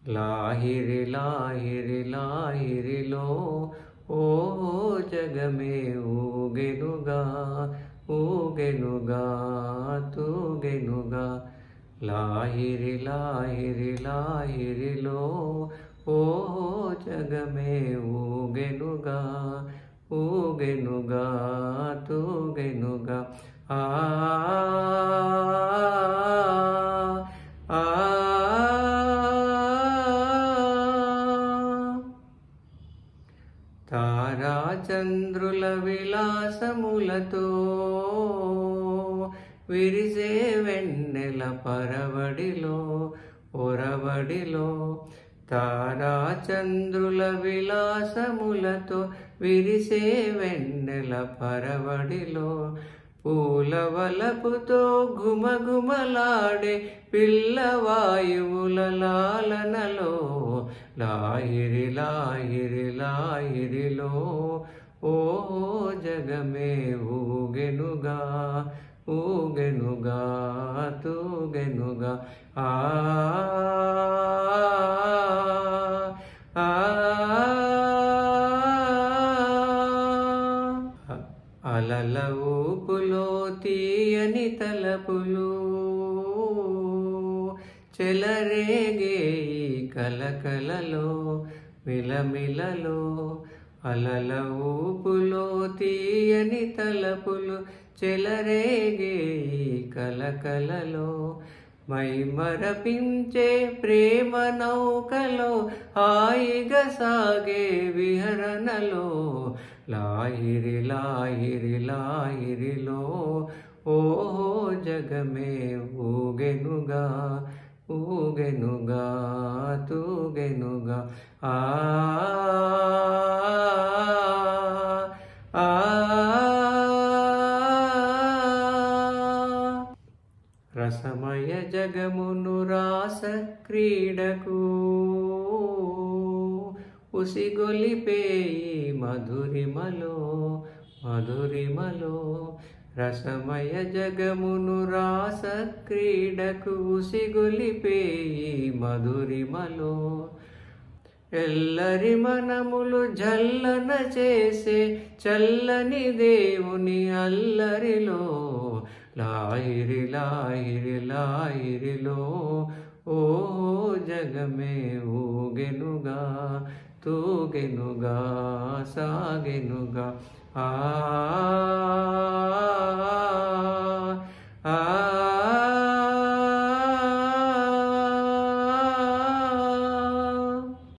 లాహిరి లాహిరి లాహిరిలో ఓ జగమే ఊగెనుగా ఊగెనుగా తూగెనుగా. లాహిరి లాహిరి లాహిరిలో ఓ జగమే ఊగెనుగా ఊగెనుగా తూగెనుగా. ఆ ఆ తారా చంద్రుల విలాసములతో విరిసే వెన్నెల పరవడిలో ఒరవడిలో. తారా చంద్రుల విలాసములతో విరిసే వెన్నెల పరవడిలో. పూలవలపుతో ఘుమఘుమలాడే పిల్లవాయువుల లాలనలో. లాహిరి లాహిరి లాహిరిలో ఓ జగమే ఊగెనుగా ఊగెనుగా తూగెనుగా. ఆ అలల ఊపులో తీయని తలపులు చెలరేగే ఈ కలకలలో మిలమిలలో. అలల ఊపులో తీయని తలపులు చెలరేగే ఈ కలకలలో. మై మరపించే ప్రేమ నౌకలో హాయిగా సాగే విహరణలో. లాహిరి లాహిరి లాహిరిలో ఓ జగమే ఊగెనుగా ఊగెనుగా తూగెనుగా. ఆ ఆ రసమయ జగమును రాస క్రీడకు ఉసిగొలిపే మధురిమలో మధురిమలో. రసమయ జగమును రాస క్రీడకు ఉసిగొలిపే మధురిమలో. ఎల్లరి మనములు జల్లన చేసే చల్లని దేవుని అల్లరిలో. లాహిరి లాహిరి లాహిరిలో ఓ జగమే ఊగెనుగా తూగెనుగా సాగెనుగా. ఆ